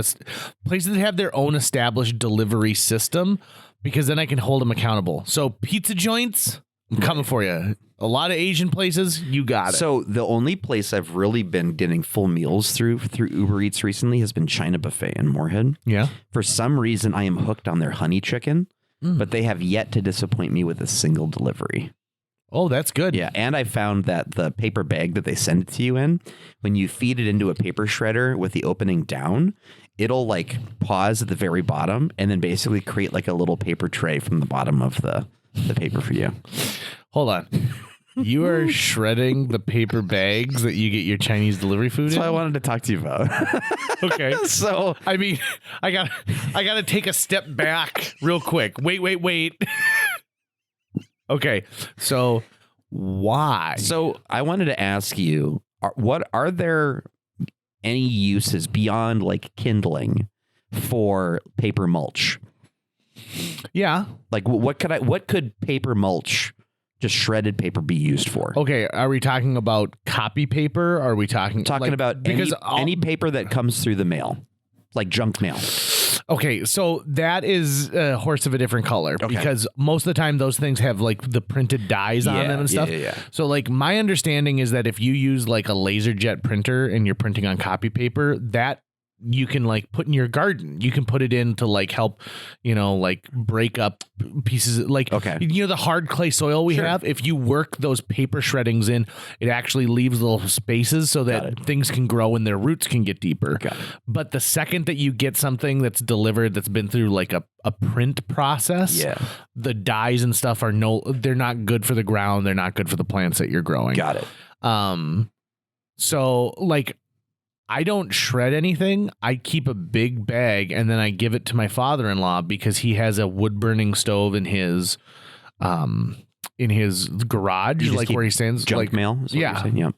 [SPEAKER 1] places that have their own established delivery system, because then I can hold them accountable. So pizza joints, I'm coming for you. A lot of Asian places, you got it.
[SPEAKER 2] So the only place I've really been getting full meals through Uber Eats recently has been China Buffet in Moorhead.
[SPEAKER 1] Yeah.
[SPEAKER 2] For some reason, I am hooked on their honey chicken, but they have yet to disappoint me with a single delivery.
[SPEAKER 1] Oh, that's good.
[SPEAKER 2] Yeah, and I found that the paper bag that they send it to you in, when you feed it into a paper shredder with the opening down, it'll like pause at the very bottom and then basically create like a little paper tray from the bottom of the paper for you.
[SPEAKER 1] Hold on. You are shredding the paper bags that you get your Chinese delivery food in?
[SPEAKER 2] That's what I wanted to talk to you about.
[SPEAKER 1] Okay.
[SPEAKER 2] So,
[SPEAKER 1] I mean, I got to take a step back real quick. Wait. Okay. So why?
[SPEAKER 2] So I wanted to ask you, are there any uses beyond like kindling for paper mulch?
[SPEAKER 1] Yeah.
[SPEAKER 2] Like what could paper mulch, just shredded paper, be used for?
[SPEAKER 1] Okay, are we talking about copy paper? Or are we talking
[SPEAKER 2] about
[SPEAKER 1] because
[SPEAKER 2] any paper that comes through the mail, like junk mail?
[SPEAKER 1] Okay, so that is a horse of a different color, because most of the time those things have like the printed dies on them and stuff.
[SPEAKER 2] Yeah.
[SPEAKER 1] So like my understanding is that if you use like a laser jet printer and you're printing on copy paper, that you can like put in your garden. You can put it in to like help, like break up pieces like, the hard clay soil we have. If you work those paper shreddings in, it actually leaves little spaces so that things can grow and their roots can get deeper. But the second that you get something that's delivered, that's been through like a print process, the dyes and stuff they're not good for the ground. They're not good for the plants that you're growing.
[SPEAKER 2] Got it.
[SPEAKER 1] So like, I don't shred anything. I keep a big bag and then I give it to my father-in-law because he has a wood burning stove in his garage, like where he stands.
[SPEAKER 2] Junk mail.
[SPEAKER 1] Yeah.
[SPEAKER 2] Yep.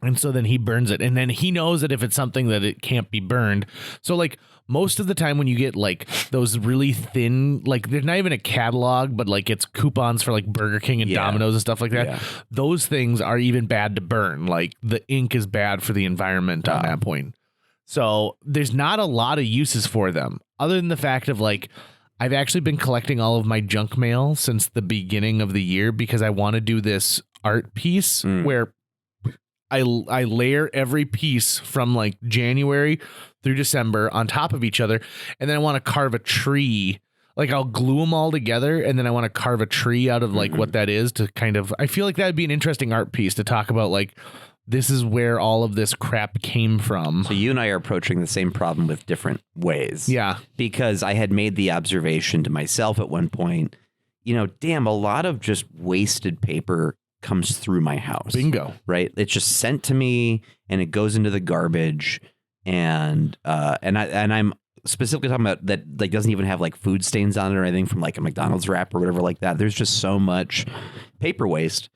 [SPEAKER 1] And so then he burns it, and then he knows that if it's something that it can't be burned. So like most of the time when you get like those really thin, like they're not even a catalog, but like it's coupons for like Burger King and Domino's and stuff like that. Yeah. Those things are even bad to burn. Like the ink is bad for the environment on that point. So there's not a lot of uses for them other than the fact of like, I've actually been collecting all of my junk mail since the beginning of the year because I want to do this art piece where I layer every piece from like January through December on top of each other. And then I want to carve a tree. Like I'll glue them all together. And then I want to carve a tree out of like what that is to kind of, I feel like that'd be an interesting art piece to talk about like this is where all of this crap came from.
[SPEAKER 2] So you and I are approaching the same problem with different ways.
[SPEAKER 1] Yeah.
[SPEAKER 2] Because I had made the observation to myself at one point, damn, a lot of just wasted paper comes through my house.
[SPEAKER 1] Bingo.
[SPEAKER 2] Right? It's just sent to me and it goes into the garbage. And I'm specifically talking about that, like, doesn't even have like food stains on it or anything from like a McDonald's wrap or whatever like that. There's just so much paper waste.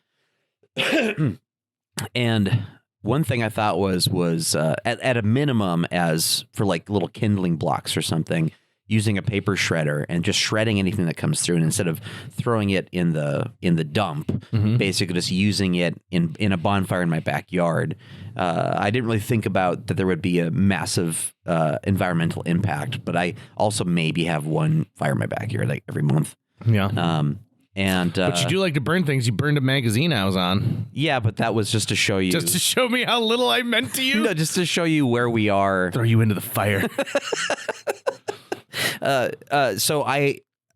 [SPEAKER 2] And one thing I thought was at a minimum, as for like little kindling blocks or something, using a paper shredder and just shredding anything that comes through, and instead of throwing it in the dump, basically just using it in a bonfire in my backyard. I didn't really think about that there would be a massive environmental impact, but I also maybe have one fire in my backyard like every month.
[SPEAKER 1] Yeah. But you do like to burn things. You burned a magazine I was on.
[SPEAKER 2] Yeah, but that was just to show you.
[SPEAKER 1] Just to show me how little I meant to you?
[SPEAKER 2] No, just to show you where we are.
[SPEAKER 1] Throw you into the fire.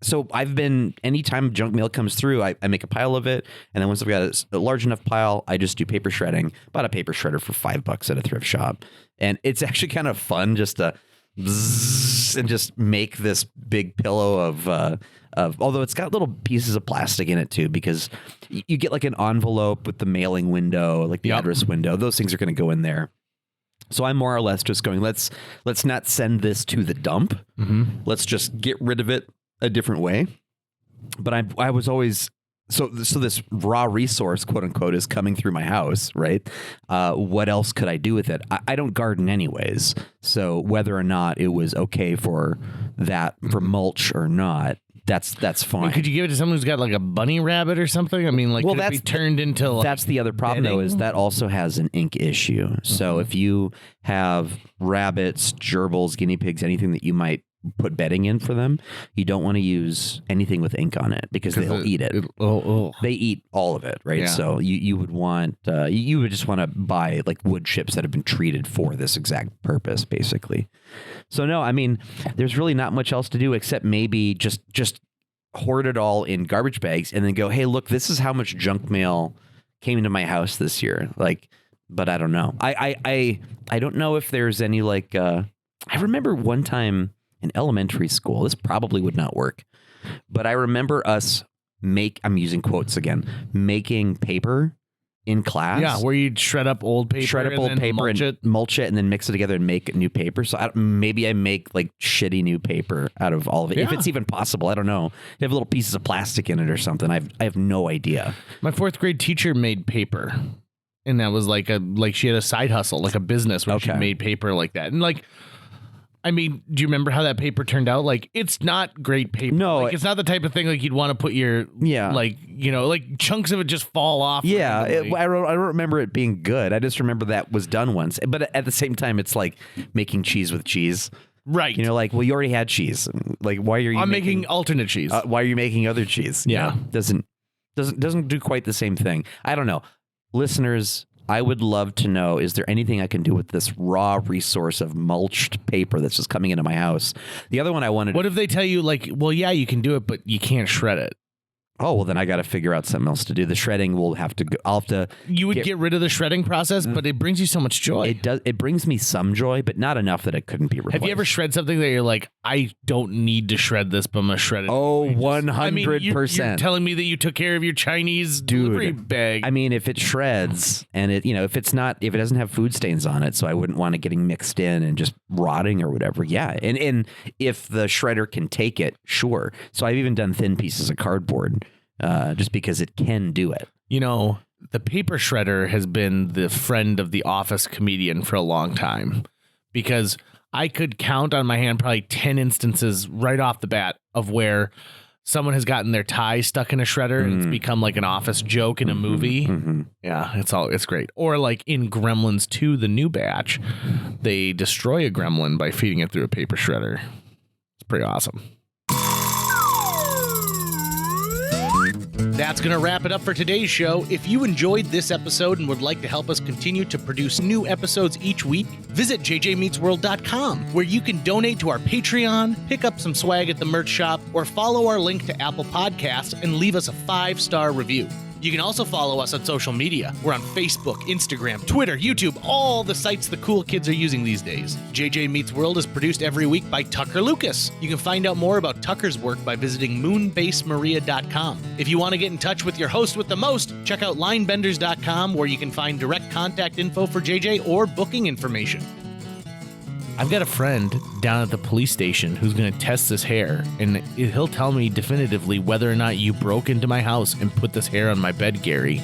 [SPEAKER 2] So I've been, anytime junk mail comes through, I make a pile of it. And then once I've got a large enough pile, I just do paper shredding. Bought a paper shredder for $5 at a thrift shop. And it's actually kind of fun just to bzzz and just make this big pillow of although it's got little pieces of plastic in it too, because you get like an envelope with the mailing window, like the address window. Those things are going to go in there. So I'm more or less just going, let's not send this to the dump. Let's just get rid of it a different way. But I was always, so this raw resource, quote unquote, is coming through my house, right? What else could I do with it? I don't garden anyways. So whether or not it was okay for mulch or not, that's fine.
[SPEAKER 1] I mean, could you give it to someone who's got like a bunny rabbit or something? I mean, like, could it be turned into like,
[SPEAKER 2] that's the other problem though, is that also has an ink issue. So if you have rabbits, gerbils, guinea pigs, anything that you might put bedding in for them, you don't want to use anything with ink on it because they'll eat it. They eat all of it, right?
[SPEAKER 1] Yeah.
[SPEAKER 2] So you would want, you would just want to buy like wood chips that have been treated for this exact purpose, basically. So no, I mean, there's really not much else to do except maybe just hoard it all in garbage bags and then go, hey, look, this is how much junk mail came into my house this year. Like, but I don't know. I don't know if there's any like, I remember one time in elementary school, this probably would not work, but I remember us I'm using quotes again, making paper in class.
[SPEAKER 1] Yeah, where you'd shred up old paper
[SPEAKER 2] and mulch it and then mix it together and make new paper. So maybe I make like shitty new paper out of all of it. Yeah. If it's even possible, I don't know. They have little pieces of plastic in it or something. I have no idea.
[SPEAKER 1] My 4th grade teacher made paper. And that was like she had a side hustle, like a business where she made paper like that. And like, I mean, do you remember how that paper turned out? Like, it's not great paper.
[SPEAKER 2] No,
[SPEAKER 1] like, it's not the type of thing like you'd want to put your like chunks of it just fall off.
[SPEAKER 2] Yeah, I don't remember it being good. I just remember that was done once. But at the same time, it's like making cheese with cheese.
[SPEAKER 1] Right.
[SPEAKER 2] Like, well, you already had cheese. Like, why are you?
[SPEAKER 1] I'm making alternate cheese.
[SPEAKER 2] Why are you making other cheese?
[SPEAKER 1] Yeah,
[SPEAKER 2] doesn't do quite the same thing. I don't know, listeners. I would love to know, is there anything I can do with this raw resource of mulched paper that's just coming into my house? The other one I wanted...
[SPEAKER 1] What if they tell you, like, well, yeah, you can do it, but you can't shred it?
[SPEAKER 2] Oh, well, then I got to figure out something else to do. The shredding will have to go. I'll have to...
[SPEAKER 1] You would get rid of the shredding process, but it brings you so much joy.
[SPEAKER 2] It does. It brings me some joy, but not enough that it couldn't be replaced.
[SPEAKER 1] Have you ever shred something that you're like, I don't need to shred this, but I'm going to shred it?
[SPEAKER 2] Oh, 100%.
[SPEAKER 1] I mean, you're telling me that you took care of your Chinese delivery bag.
[SPEAKER 2] I mean, if it shreds and if it doesn't have food stains on it, so I wouldn't want it getting mixed in and just rotting or whatever. Yeah. And if the shredder can take it, sure. So I've even done thin pieces of cardboard. Just because it can do it.
[SPEAKER 1] The paper shredder has been the friend of the office comedian for a long time, because I could count on my hand probably 10 instances right off the bat of where someone has gotten their tie stuck in a shredder and it's become like an office joke in a movie. Yeah, it's great. Or like in Gremlins 2, the new batch, they destroy a gremlin by feeding it through a paper shredder. It's pretty awesome. That's going to wrap it up for today's show. If you enjoyed this episode and would like to help us continue to produce new episodes each week, visit jjmeetsworld.com, where you can donate to our Patreon, pick up some swag at the merch shop, or follow our link to Apple Podcasts and leave us a 5-star review. You can also follow us on social media. We're on Facebook, Instagram, Twitter, YouTube, all the sites the cool kids are using these days. JJ Meets World is produced every week by Tucker Lucas. You can find out more about Tucker's work by visiting moonbasemaria.com. If you want to get in touch with your host with the most, check out linebenders.com, where you can find direct contact info for JJ or booking information. I've got a friend down at the police station who's going to test this hair, and he'll tell me definitively whether or not you broke into my house and put this hair on my bed, Gary.